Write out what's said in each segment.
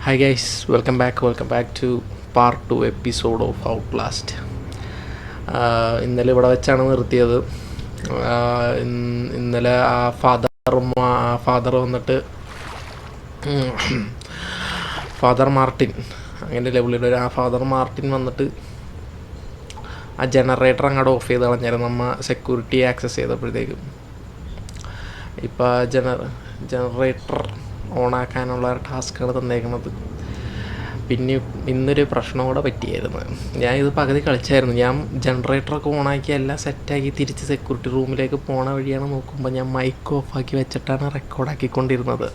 Hi guys, welcome back to part 2 episode of Outlast. ഇന്നലെ ഇവിടെ വെച്ചാണ് നിർത്തിയത്. ഇന്നലെ ആ ഫാദർ വന്നിട്ട് ഫാദർ മാർട്ടിൻ അങ്ങനെ ലെവലിൽ ആ ഫാദർ മാർട്ടിൻ വന്നിട്ട് ആ ജനറേറ്റർ അങ്ങോട്ട് ഓഫ് ചെയ്ത് കളഞ്ഞായിരുന്നു നമ്മ സെക്യൂരിറ്റി ആക്സസ് ചെയ്തപ്പോഴത്തേക്കും. ഇപ്പോൾ ജനറേറ്റർ ഓണാക്കാനുള്ള ടാസ്ക്കാണ് തന്നേക്കുന്നത്. പിന്നെ ഇന്നൊരു പ്രശ്നം കൂടെ പറ്റിയായിരുന്നു. ഞാൻ ഇത് പകുതി കളിച്ചായിരുന്നു. ഞാൻ ജനറേറ്ററൊക്കെ ഓണാക്കി എല്ലാം സെറ്റാക്കി തിരിച്ച് സെക്യൂരിറ്റി റൂമിലേക്ക് പോണ വഴിയാണ് നോക്കുമ്പോൾ ഞാൻ മൈക്ക് ഓഫാക്കി വെച്ചിട്ടാണ് റെക്കോർഡാക്കിക്കൊണ്ടിരുന്നത്.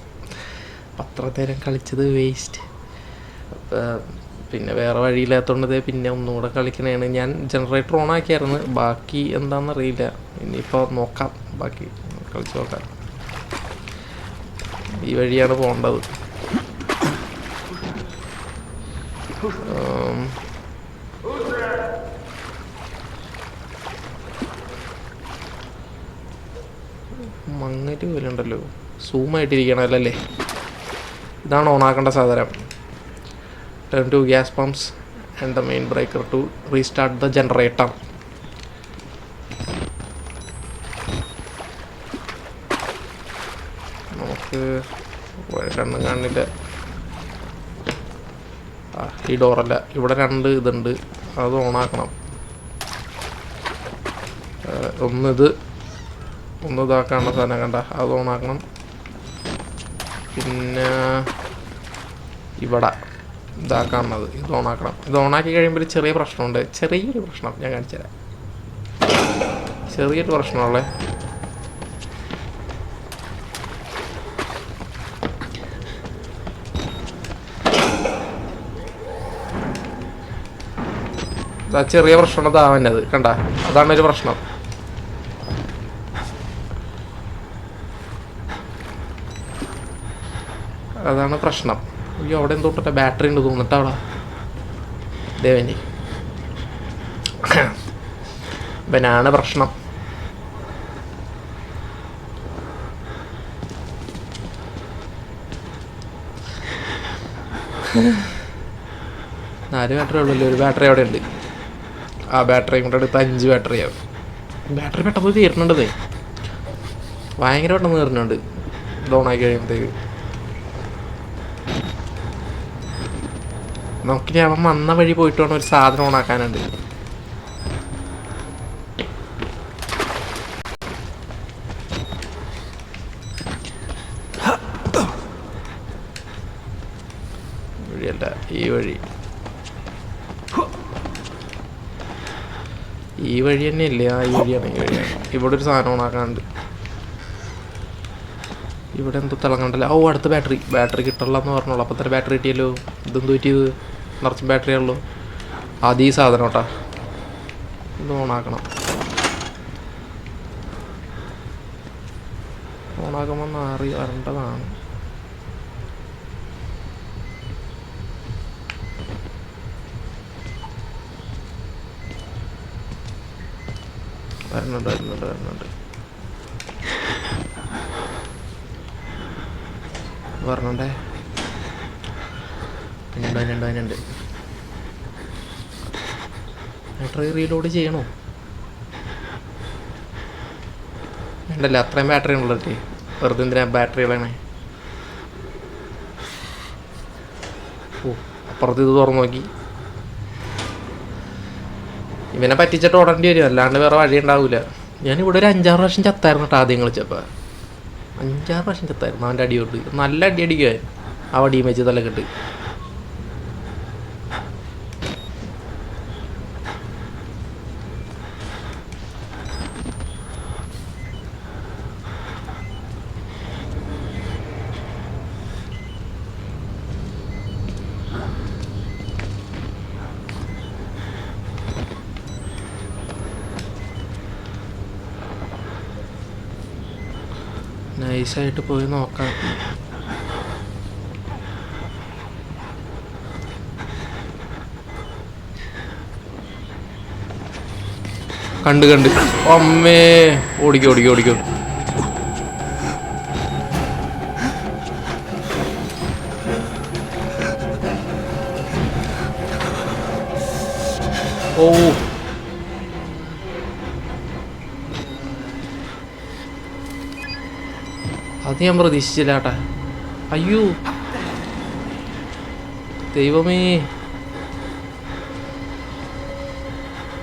അപ്പം അത്ര നേരം കളിച്ചത് വേസ്റ്റ്. പിന്നെ വേറെ വഴിയില്ലാത്തതുകൊണ്ട് പിന്നെ ഒന്നുകൂടെ കളിക്കണേണ്. ഞാൻ ജനറേറ്റർ ഓണാക്കിയായിരുന്നു, ബാക്കി എന്താണെന്നറിയില്ല. ഇനിയിപ്പോൾ നോക്കാം, ബാക്കി കളിച്ച് നോക്കാം. ഈ വഴിയാണ് പോകേണ്ടത്. മങ്ങറ്റ് പോലെ ഉണ്ടല്ലോ, സൂമായിട്ടിരിക്കണമല്ലേ. ഇതാണ് ഓണാക്കേണ്ട സാധനം. Turn to gas pumps and the main breaker to restart the generator. നമുക്ക് രണ്ടും കാണില്ല. ഈ ഡോറല്ല, ഇവിടെ രണ്ട് ഇതുണ്ട്, അത് ഓണാക്കണം. ഒന്ന് ഇതാക്കാനുള്ള സാധനം കണ്ട, അത് ഓണാക്കണം. പിന്നെ ഇവിടെ ഇതാക്കാണത്, ഇത് ഓണാക്കണം. ഇത് ഓണാക്കി കഴിയുമ്പോൾ ഒരു ചെറിയ പ്രശ്നമുണ്ട്. ചെറിയൊരു പ്രശ്നം ഞാൻ കാണിച്ചുതരാം. ചെറിയൊരു പ്രശ്നമുള്ളേ. ചെറിയ പ്രശ്നം അതാവന്നത് കണ്ട, അതാണൊരു പ്രശ്നം. അതാണ് പ്രശ്നം. അയ്യോ, അവിടെ എന്തോട്ടെ ബാറ്ററി ഉണ്ട് തോന്നിട്ട് അവിടെ ദേവനി. ഇവനാണ് പ്രശ്നം. നാല് ബാറ്ററി ഉള്ളല്ലോ, ഒരു ബാറ്ററി അവിടെ ഉണ്ട്. ആ ബാറ്ററിയും കൊണ്ട് എടുത്ത് 5 ബാറ്ററി ആവും. ബാറ്ററി പെട്ടെന്ന് തീർന്നുണ്ടതേ, ഭയങ്കര പെട്ടെന്ന് തീർന്നുണ്ട് ഡൗണാക്കി കഴിയുമ്പോഴത്തേക്ക്. നമുക്കിനി അവൻ വന്ന വഴി പോയിട്ട് വേണം ഒരു സാധനം ഓണാക്കാനുണ്ട്. വഴിയല്ല, ഈ വഴി. ഈ വഴി തന്നെയല്ലേ? ആ ഈ വഴിയാണ്, ഈ വഴിയാണ്. ഇവിടെ ഒരു സാധനം ഓണാക്കാനുണ്ട്. ഇവിടെ എന്തോ തിളങ്ങണ്ടല്ലോ. ഓ, അടുത്ത ബാറ്ററി കിട്ടണില്ല എന്ന് പറഞ്ഞോളൂ. അപ്പം തന്നെ ബാറ്ററി കിട്ടിയല്ലോ. ഇതെന്ത് പറ്റിയത്? നിറച്ച് ബാറ്ററി ഉള്ളൂ. അത് ഈ സാധനം കേട്ടാ, ഇത് ഓണാക്കണം. ഓണാക്കുമ്പോൾ മാറി വരേണ്ടതാണ്. വരുന്നുണ്ട് വരണണ്ടേ. അതിനുണ്ട്. ബാറ്ററി റീലോഡ് ചെയ്യണോ? വേണ്ടല്ലേ, അത്രയും ബാറ്ററി ഉള്ളല്ലേ. വെറുതെ എന്തിനാ ബാറ്ററി കളയണേ? ഓ, അപ്പുറത്ത് ഇത് തുറന്നു നോക്കി. ഇവനെ പറ്റിച്ചിട്ട് ഓടേണ്ടി വരും, അല്ലാണ്ട് വേറെ വഴി ഉണ്ടാവില്ല. ഞാനിവിടെ ഒരു 5-6 പ്രാവശ്യം ചത്തായിരുന്നു കേട്ടോ. ആദ്യം കളിച്ചപ്പോൾ 5-6 പ്രാവശ്യം ചത്തായിരുന്നു അവൻ്റെ അടി കൊണ്ട്. നല്ല അടി അടിക്കാൻ ആ വടിയും വെച്ച് തലക്കെട്ട്. നൈസായിട്ട് പോയി നോക്കാം. കണ്ട് അമ്മേ, ഓടിക്കോ. ഓ അത് ഞാൻ പ്രതീക്ഷിച്ചില്ല കേട്ടാ. അയ്യോ ദൈവമേ,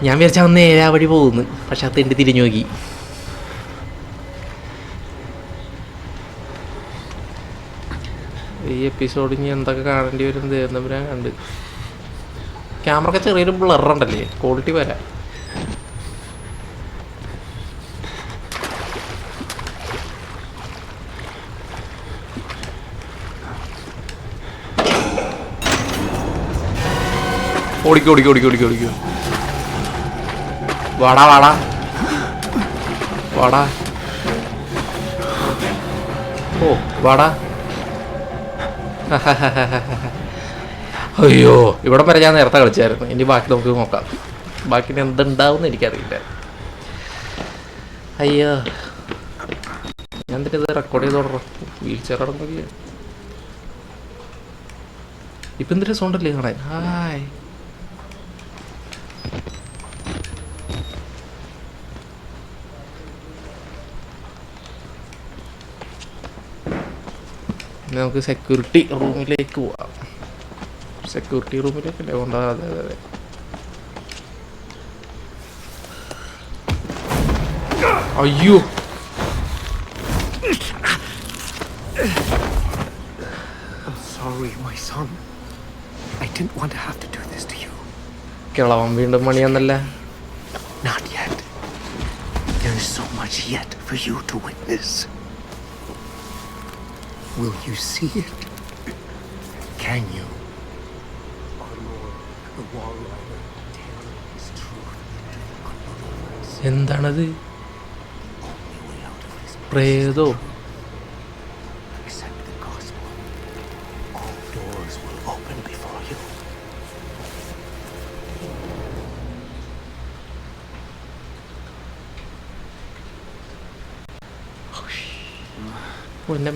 ഞാൻ വിചാരിച്ച അവൻ നേരെ വഴി പോകുന്നു, പക്ഷെ അത് എൻ്റെ തിരിഞ്ഞു നോക്കി. ഈ എപ്പിസോഡ് ഇനി എന്തൊക്കെ കാണേണ്ടി വരും തരുന്നവരാൻ കണ്ട്. ക്യാമറ ഒക്കെ ചെറിയൊരു ബ്ലറുണ്ടല്ലേ, ക്വാളിറ്റി വരാം. ഓടിക്കോ ഓടിക്കോ ഓടിക്കോ ഓടിക്കോ ഓടിക്കോ. വാടാ വാടാ വാടാ. ഓ വാടാ. അയ്യോ, ഇവിടെ വരെ ഞാൻ നേരത്തെ കളിച്ചായിരുന്നു. ഇനി ബാക്കി നമുക്ക് നോക്കാം. ബാക്കി എന്തുണ്ടാവും എനിക്കറിയില്ല. അയ്യോ, ഞാൻ എന്തിനാ ഇത് റെക്കോർഡ് ചെയ്ത് തുടങ്ങാം. വീൽ ചെയർ അടങ്ങില്ല. ഇപ്പം എന്തിനാ സൗണ്ടല്ലേ കാണാൻ. ഹായ്, നമുക്ക് സെക്യൂരിറ്റി റൂമിലേക്ക് പോവാം. സെക്യൂരിറ്റി റൂമിലേക്കല്ലേ കൊണ്ടാ? അതെ അതെ അതെ. അയ്യോ, കിളവൻ വീണ്ടും മണിയെന്നല്ല. Will you see it? Can you? എന്താണത്? പ്രേതോ?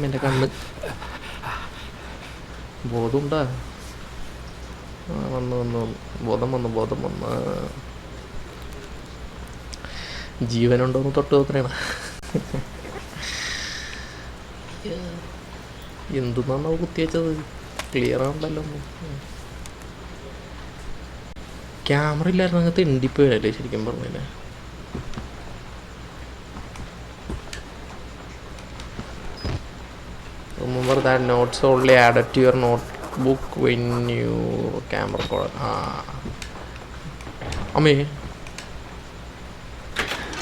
എൻ്റെ കണ്ണ് ബോധമുണ്ടാ? വന്ന് വന്ന് ബോധം വന്നു ബോധം വന്ന്. ജീവനുണ്ടോന്ന് തൊട്ട് നോക്കണേണ. എന്തെന്നാണ് കുത്തിവെച്ചത്? ക്ലിയർ ആവണ്ടല്ലോ. ക്യാമറ ഇല്ലായിരുന്നു, അങ്ങനത്തെ എണ്ടിപ്പോയല്ലേ ശരിക്കും പറഞ്ഞല്ലേ. Remember that notes only added to your notebook when you camera record. അമ്മേ,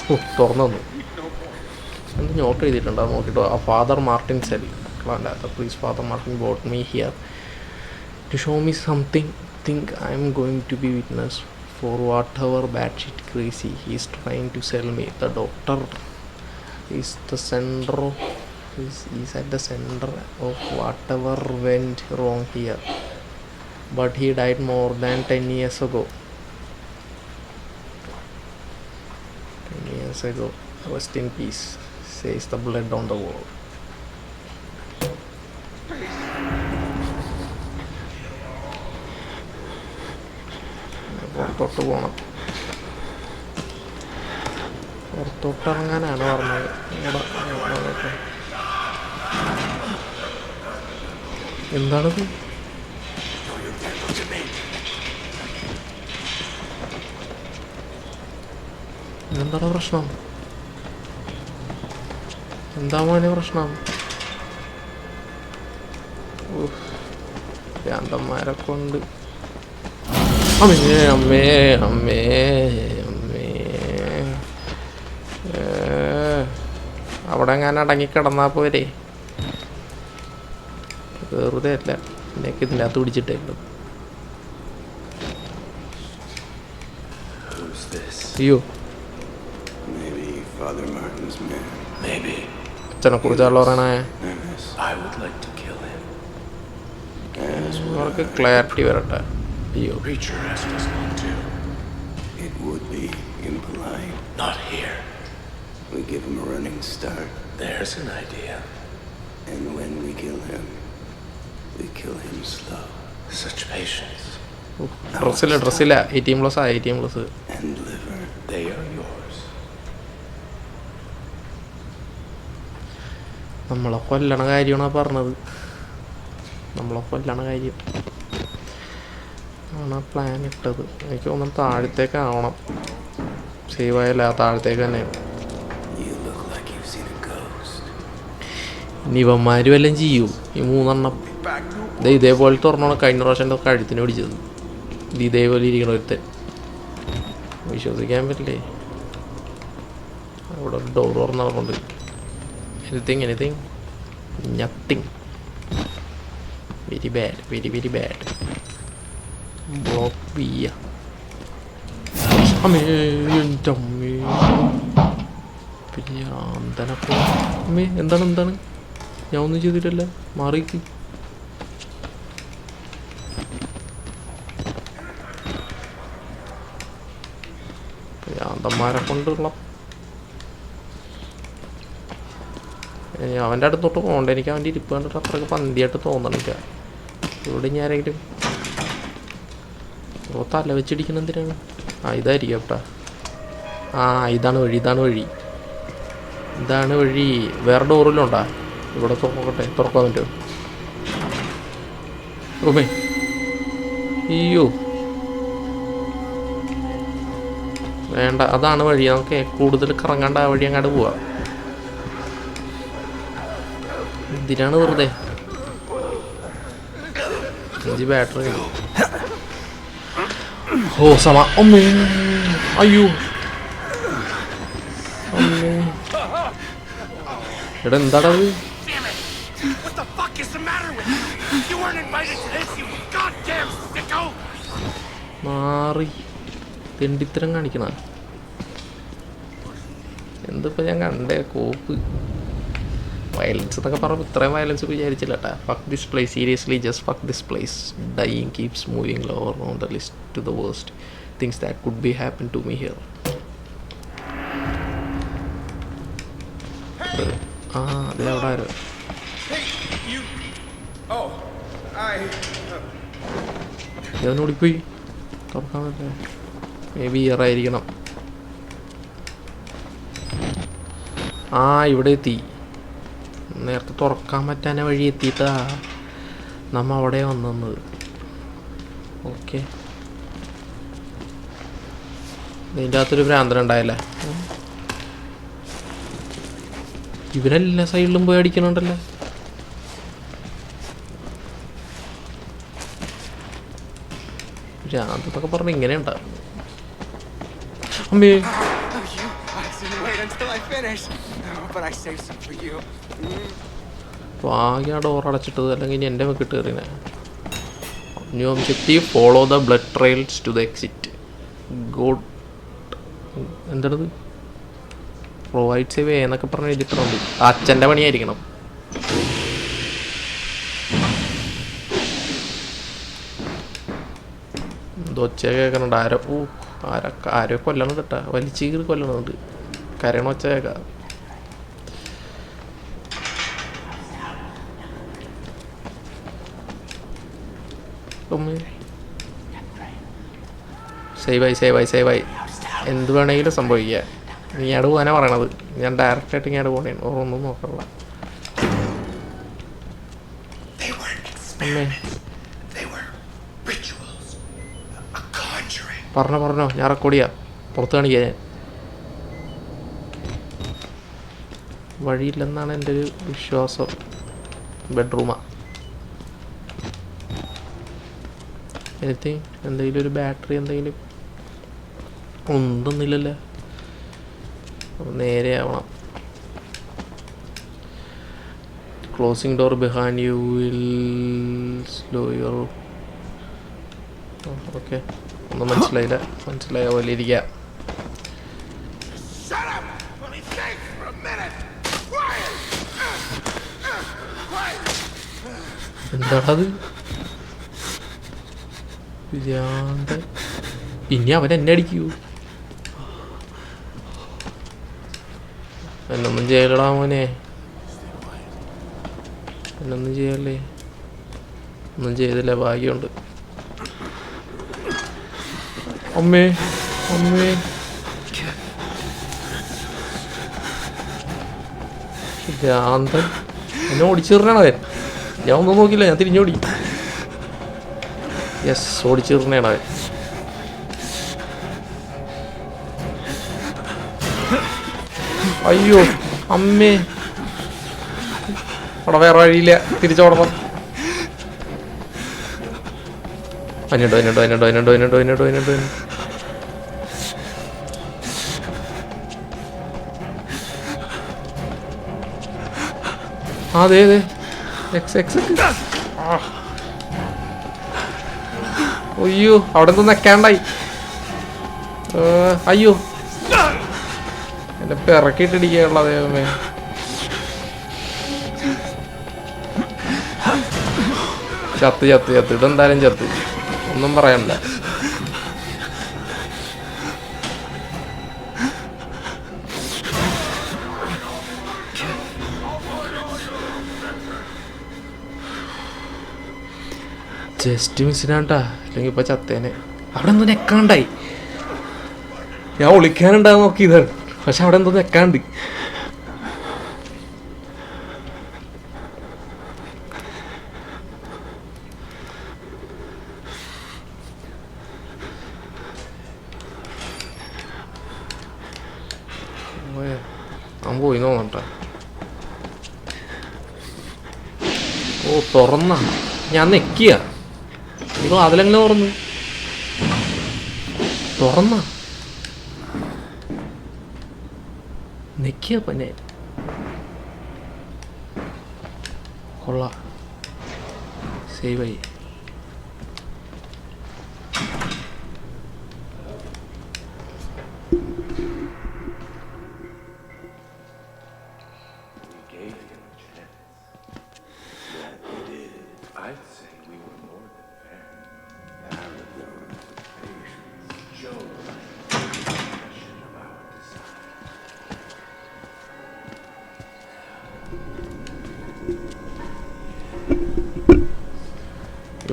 ഓ തുറന്നു. എന്ത് നോട്ട് എഴുതിയിട്ടുണ്ടോ നോക്കിട്ടോ. ആ father Martin cell. Please father Martin brought me here to show me something. Think I am going to be witness for whatever batshit crazy he is trying to sell me. The doctor is the center. He's at the center of whatever went wrong here. But he died more than 10 years ago. 10 years ago. Rest in peace, says the blood on the wall. പുറത്തോട്ട് പോകണം. പുറത്തോട്ടിറങ്ങാനാണ് പറഞ്ഞത്. എന്താണത്? എന്താണ് പ്രശ്നം? എന്താ മോനെ പ്രശ്നം? ഭ്രാന്തന്മാരെ കൊണ്ട്. അമ്മേ അമ്മേ അമ്മേ അമ്മേ. അവിടെ ഞാൻ അടങ്ങിക്കിടന്നാ പോരെ. വെറുതെ അല്ല, എനിക്ക് ഇതിൻ്റെ അകത്ത് പിടിച്ചിട്ടേക്കും. അയ്യോ, അച്ഛനെ കുറിച്ചാണല്ലോ പറയണേ. അവർക്ക് ക്ലാരിറ്റി വരട്ടെ. അയ്യോ, we give him a running start. There's an idea. And when we kill him slow. Such patience. ഡ്രസ്സില്ല 18+ 18+. and liver. They are yours. നമ്മളെ കൊല്ലണ കാര്യമാണ് പറഞ്ഞത്. നമ്മളെ കൊല്ലണ കാര്യം ആണ് പ്ലാൻ ഇട്ടത്. എനിക്ക് തോന്നുന്നു താഴത്തേക്കാവണം. സേവ് ആയല്ല, താഴത്തേക്ക് തന്നെ. You look like you've seen a ghost. ഇനി ഇവന്മാരും എല്ലാം ചെയ്യും. ഈ 3 എണ്ണം ഇതേപോലെ തുറന്നോണം. കഴിഞ്ഞ പ്രാവശ്യം എൻ്റെ കഴുത്തിന് പിടിച്ചത് ഇതേപോലെ ഇരിക്കണ ഒരുത്തൻ. വിശ്വസിക്കാൻ പറ്റില്ലേ. അവിടെ ഒരു ഡോർ തുറന്നതുകൊണ്ട് anything nothing. Very bad. Block ബിയ. അമ്മേ എൻ്റെ അമ്മേ പിന്നെന്തനപ്പോ അമ്മേ എന്താണ് ഞാൻ ഒന്നും ചെയ്തിട്ടല്ല. മാറിക്ക്. ഭ്രാന്തന്മാരെ കൊണ്ടുള്ള അവൻ്റെ അടുത്തോട്ട് പോകണ്ട. എനിക്ക് അവൻ്റെ ഇരിപ്പ് കണ്ടിട്ട് അത്രയ്ക്ക് പന്തിയായിട്ട് തോന്നണില്ല. ഇവിടെ ഇനി ആരെങ്കിലും തല വെച്ചിടിക്കണം എന്തിനാണ്? ഇതായിരിക്കും കേട്ടാ. ഇതാണ് വഴി. വേറെ ഡോറിലുണ്ടാ? ഇവിടെ തുറക്കാൻ പറ്റുമോ? ഓമേ അയ്യോ വേണ്ട, അതാണ് വഴി. നമുക്ക് കൂടുതൽ കറങ്ങാണ്ട് ആ വഴി അങ്ങോട്ട് പോവാം. എന്തിനാണ് വെറുതെ 5 ബാറ്ററി. അമ്മേ അയ്യോ അമ്മേ എടാ എന്താടത്? മാറി തെണ്ടിത്തരം കാണിക്കണ എന്തിപ്പോൾ ഞാൻ കണ്ടേ കോപ്പ്. വയലൻസ് എന്നൊക്കെ പറയുമ്പോൾ ഇത്രയും വയലൻസ് വിചാരിച്ചില്ല കേട്ടാ. Fuck this place, seriously just fuck this place. Dying keeps moving lower on the list to the worst things that could be happen to me here. അതെ അവിടെ ആരോ. ഓടിപ്പോയി തുറക്കാൻ പറ്റില്ല. മേ ബി ഇയറായിരിക്കണം. ഇവിടെ എത്തി. നേരത്തെ തുറക്കാൻ പറ്റാൻ വഴി എത്തിയിട്ടാ നമ്മ അവിടെ വന്നത്. ഓക്കെ, ഇതിൻ്റെ അകത്തൊരു ഭ്രാന്തൻ ഉണ്ടായല്ലേ. ഇവരെല്ലാ സൈഡിലും പോയി അടിക്കണുണ്ടല്ലോ. ഭ്രാന്തൊക്കെ പറഞ്ഞ് ഇങ്ങനെ ഉണ്ടാവും. അമ്മേ ആകെ ആ ഡോർ അടച്ചിട്ടത്. അല്ലെങ്കിൽ ഇനി എൻ്റെ വെക്കിട്ട് കയറിനെ. New objective follow the blood trails to the exit. God എന്താണത്? പ്രൊവൈഡ് സേവ് എന്നൊക്കെ പറഞ്ഞ് എഴുതിയിട്ടുണ്ട്. അച്ഛൻ്റെ പണിയായിരിക്കണം. ഒച്ച കേൾക്കണുണ്ട്. ആരോ കൊല്ലണം കേട്ടാ. വലിച്ചു കീറി കൊല്ലണുണ്ട്. കരയണ ഒച്ച കേൾക്കാം. സേവായി എന്ത് വേണമെങ്കിലും സംഭവിക്കുക. നീ അവിടെ പോകാനാ പറയണത്. ഞാൻ ഡയറക്റ്റായിട്ട് ഇങ്ങനെ പോകണേ. ഒന്നും നോക്കണ്ട. അമ്മേ പറഞ്ഞോ ഞാൻ റെക്കോർഡ് ചെയ്യാം. പുറത്ത് കാണിക്കുക. ഞാൻ വഴിയില്ലെന്നാണ് എൻ്റെ ഒരു വിശ്വാസം. ബെഡ്റൂമാ. എന്തെങ്കിലും ഒരു ബാറ്ററി എന്തെങ്കിലും ഒന്നുമില്ലല്ലോ. നേരെ ആവണം. Closing door behind you will slow your. Okay, ഒന്നും മനസ്സിലായ പോലെ ഇരിക്കുക. എന്താണത്? ഇനി അവൻ എന്നെ അടിക്കൂ. എന്നൊന്നും ചെയ്യലടാ മോനെ. എന്നൊന്നും ചെയ്യല്ലേ. ഒന്നും ചെയ്തില്ല. ഭാഗ്യമുണ്ട്. അമ്മേ അമ്മേ ഭ്രാന്തൻ എന്നെ ഓടിച്ചേറിനാണ് അവൻ. ഞാൻ ഒന്നും നോക്കില്ല, ഞാൻ തിരിഞ്ഞോടി. യെസ്, ഓടിച്ചേറിനാണ് അവൻ. അയ്യോ അമ്മേ, അവിടെ വേറെ വഴിയില്ല, തിരിച്ചോടണം. അതിനുണ്ടോ അതിനുണ്ടോ അതിനുണ്ടോ അതിനുണ്ടോ അതിനുണ്ടോ അതിനുണ്ടോ അതിനുണ്ടോ അതെ അതെ എക്സ് എക്സ്. അയ്യോ അവിടെ നിന്ന് നിൽക്കാണ്ടായി. അയ്യോ എന്നെ പിറക്കിയിട്ടിടിക്കാനുള്ള ദൈവമേ. ചത്ത് ചത്ത് ചത്ത് ഇതെന്തായാലും ചത്ത്, ഒന്നും പറയണ്ട. ജസ്റ്റ് മിസ്സിനാണ്ടാ, അല്ലെങ്കിൽ ഇപ്പൊ ചത്തേനെ. അവിടെ എന്തോ നെക്കാണ്ടായി. ഞാൻ ഒളിക്കാനുണ്ടാകും നോക്കിയതാണ്, പക്ഷെ അവിടെ എന്തോ നെക്കാണ്ട്. അവൻ പോയി നോക്കണ്ട. ഓ തുറന്ന, ഞാൻ നെക്കിയ. ഇത് അതിലെങ്ങനെ തുറന്ന നെക്കിയ പിന്നെ കൊള്ള സേവായി.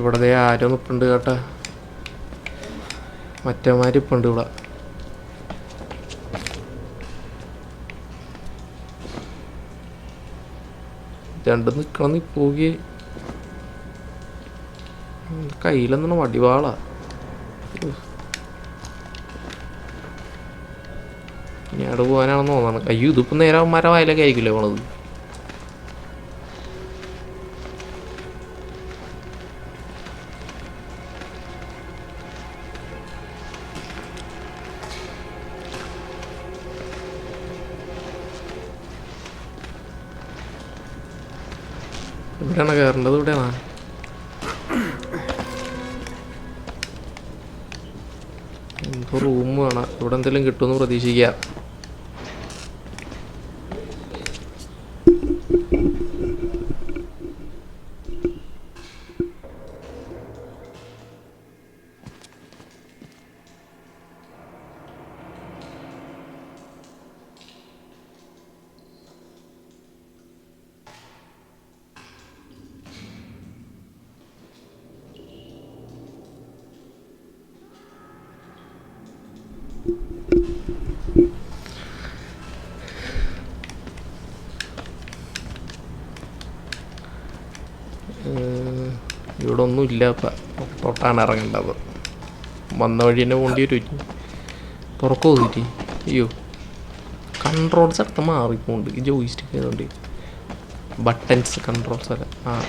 ഇവിടെ ആരോ നിൽപ്പുണ്ട് കേട്ടാ, മറ്റേമാരിപ്പുണ്ട് ഇവിടെ. രണ്ടും നിൽക്കണം. നീ പോകെ കയ്യിലെന്നാണ് വടിവാളാ. ഇനി അവിടെ പോകാനാണെന്ന് തോന്നാണ്. അയ്യോ ഇതിപ്പോ നേരെ അവന്മാരെ വയലൊക്കെ ആയിരിക്കില്ലേ പോണത്. ഇവിടെയാണ് കയറേണ്ടത്. ഇവിടെയാണ് എന്തോ റൂം വേണം. ഇവിടെ എന്തെങ്കിലും കിട്ടുമെന്ന് പ്രതീക്ഷിക്കാം. ഇവിടെ ഒന്നും ഇല്ല. തൊട്ടാണ് ഇറങ്ങേണ്ടത്. വന്ന വഴി തന്നെ പോണ്ടി വരും. തുറക്കോ തീറ്റി. അയ്യോ കൺട്രോൾസ് അടുത്ത് മാറിപ്പോണ്ട്. ഈ ജോയിസ്റ്റിക്ക് ആയതുകൊണ്ട് ബട്ടൺസ് കൺട്രോൾസ് അല്ല. ആ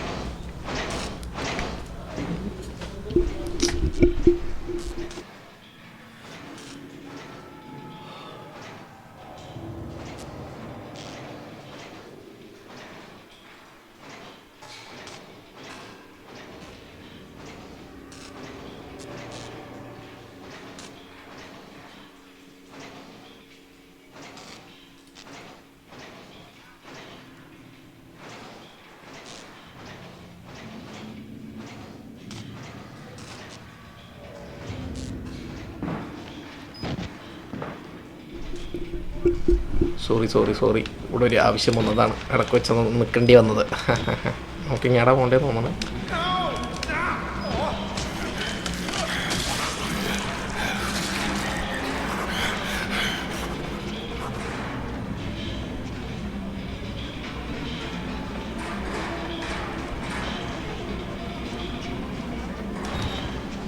സോറി ഇവിടെ ഒരു ആവശ്യം വന്നതാണ്. ഇടയ്ക്ക് വെച്ച് നിൽക്കേണ്ടി വന്നത്. നമുക്ക് ഇങ്ങടെ പോകണ്ടേ തോന്നണം.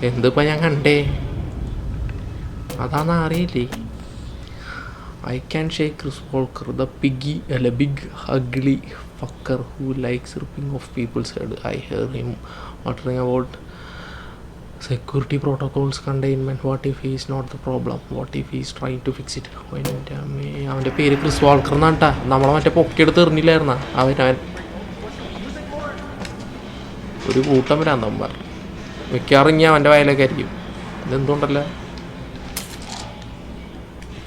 എന്തിപ്പോൾ ഞാൻ കണ്ടേ? അതാന്ന് അറിയില്ലേ? I can shake Chris Walker, the big ugly fucker who likes ripping off people's head. I hear him muttering about security protocols, containment. What if he is not the problem? What if he is trying to fix it? അവൻ്റെ പേര് Chris Walker എന്നാട്ടാ. നമ്മളെ മറ്റേ പൊക്കിയെടുത്ത് എറിഞ്ഞില്ലായിരുന്ന അവൻ ഒരു കൂട്ടം വരാന്തന്മാർ മിക്കവാറും ഇനി അവൻ്റെ വയലൊക്കെ ആയിരിക്കും. ഇതെന്തുകൊണ്ടല്ല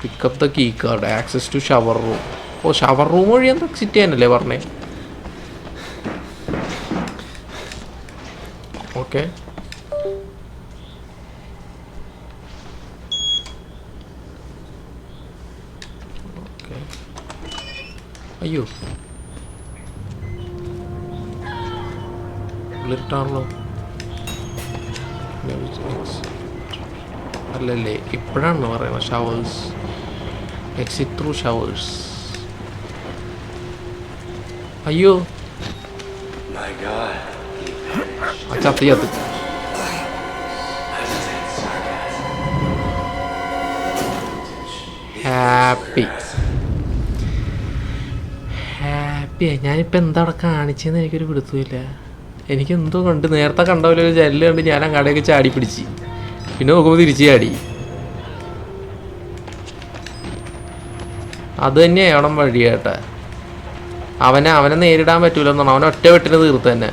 pick up the key card, access to shower room. Oh, shower room വഴി എന്താ എക്സിറ്റ് ചെയ്യാനല്ലേ പറഞ്ഞേ? ഓക്കെ, അയ്യോ ിട്ടാണല്ലോ. അല്ലല്ലേ, ഇപ്പോഴാണ് പറയുന്നത് ഷവേഴ്സ്, എക്സിറ്റ് ത്രൂ ഷവേഴ്സ്. അയ്യോ ചത്ത് ഹാപ്പിയായി. ഞാനിപ്പോൾ എന്താ അവിടെ കാണിച്ചതെന്ന് എനിക്കൊരു പിടുത്തമില്ല. എനിക്കെന്തോ കണ്ട് നേരത്തെ കണ്ട പോലെ ഒരു ജനല് കണ്ട് ഞാൻ അങ്ങാടെയൊക്കെ ചാടി പിടിച്ച്, പിന്നെ നോക്കുമ്പോൾ തിരിച്ച് ചാടി. അത് തന്നെയാണ് വഴിയേട്ടാ. അവനെ നേരിടാൻ പറ്റൂലെന്നാണ്. അവനെ ഒറ്റ വെട്ടിന് തീർത്ത് തന്നെ.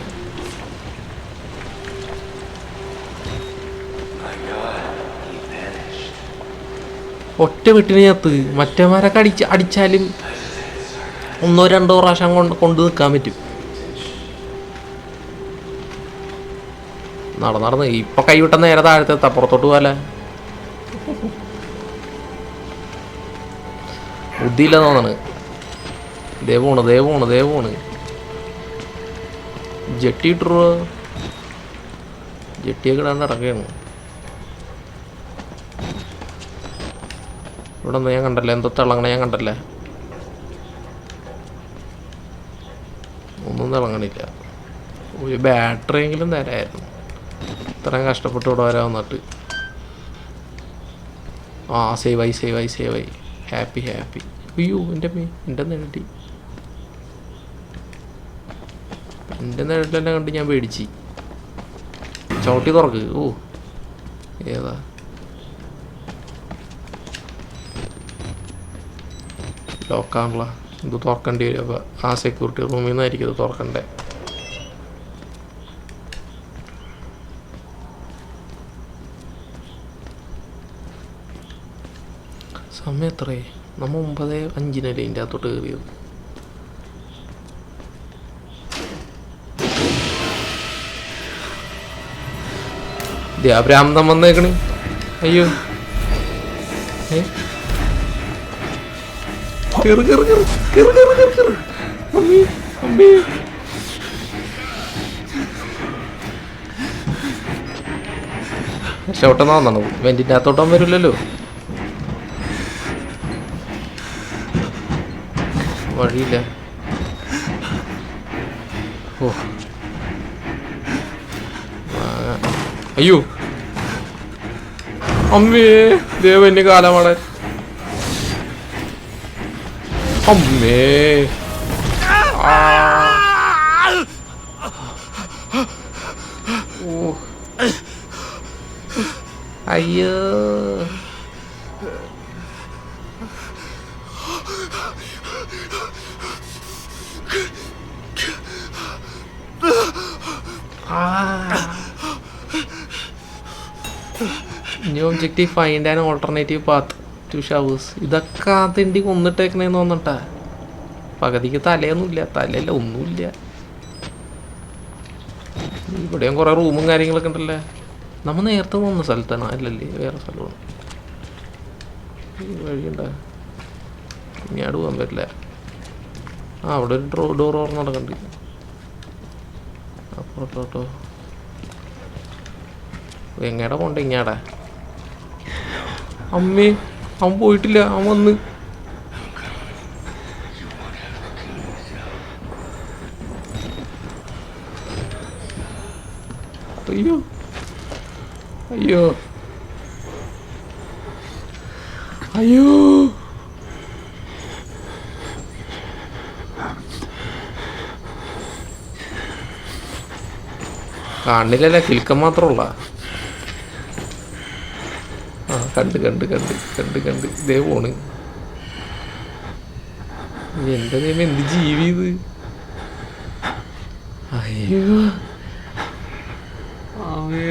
ഒറ്റ വെട്ടിന് ചത്ത്. മറ്റേമാരൊക്കെ അടിച്ചാലും 1-2 പ്രാവശ്യം കൊണ്ട് നിൽക്കാൻ പറ്റും. നടന്ന് ഇപ്പൊ കൈവിട്ട നേരെ താഴത്തെ അപ്പുറത്തോട്ട് പോലെ ബുദ്ധിയില്ല തോന്നാണ്. ദേവോണ് ജെട്ടി ഇട്ടു. ജെട്ടിയൊക്കെ ഇടാണ്ട് ഇടക്കുകയാണ്. ഇവിടെ ഒന്നും ഞാൻ കണ്ടല്ലേ, എന്തോ തിളങ്ങണ ഞാൻ കണ്ടല്ലേ. ഒന്നും തിളങ്ങണില്ല. ഒരു ബാറ്ററി എങ്കിലും തരായിരുന്നു. ഇത്രയും കഷ്ടപ്പെട്ട് ഇവിടെ വരാൻ വന്നിട്ട്. ആ സേവായി. ഹാപ്പി. അയ്യോ എൻ്റെ നേടി. എൻ്റെ നേടിലെന്നെ കണ്ട് ഞാൻ പേടിച്ച് ചവിട്ടി തുറക്ക്. ഓ ഏതാ ലോക്കാണല്ലോ. ഇത് തുറക്കേണ്ടി വരും. അപ്പോൾ ആ സെക്യൂരിറ്റി റൂമിൽ നിന്നായിരിക്കും ഇത് തുറക്കണ്ടേ. സമയം എത്രയേ? നമ്മൾ 9:05 ഇതിൻ്റെ അകത്തോട്ട് കയറിയത്. ഭ്രാന്തം വന്നേക്കണ്. അയ്യോ രക്ഷപ്പെട്ടെന്നാ വന്നു. വെന്റിൻ്റെ അകത്തോട്ടാൻ വരില്ലല്ലോ. വഴിയില്ല. ഓ അയ്യോ അമ്മേ, ദേവന്റെ കാലമാണ്. അമ്മേ അയ്യോ new objective find an alternative path to showers. ഇതൊക്കെ ആ തിണ്ടി കൊന്നിട്ടേക്കണേന്ന് തോന്നട്ടാ. പകുതിക്ക് തലയൊന്നുമില്ല, തലയില്ല, ഒന്നുമില്ല. ഇവിടെയും കുറേ റൂമും കാര്യങ്ങളൊക്കെ ഉണ്ടല്ലേ. നമ്മൾ നേരത്തെ പോകുന്ന സ്ഥലത്താണ് അല്ലല്ലേ, വേറെ സ്ഥലമാണ്. ഈ വഴിയുണ്ടോ? ഇങ്ങോട്ട് പോകാൻ പറ്റില്ല. ആ അവിടെ ഒരു ഡോർ ഓർന്ന് നടക്കണ്ട്. അപ്പുറത്തോട്ടോ എങ്ങടെ പോണ്ട? ഇങ്ങാടാ. അമ്മേ, അവൻ പോയിട്ടില്ല, അവൻ വന്ന്. അയ്യോ അയ്യോ അയ്യോ കാണില്ലല്ലേ കിൽക്കം മാത്രമുള്ള ആ കണ്ട് കണ്ട് കണ്ട് കണ്ട് കണ്ട് ഇതേ പോണ് എന്താ ദൈവം എന്ത് ജീവി ഇത് അയ്യോ അവേ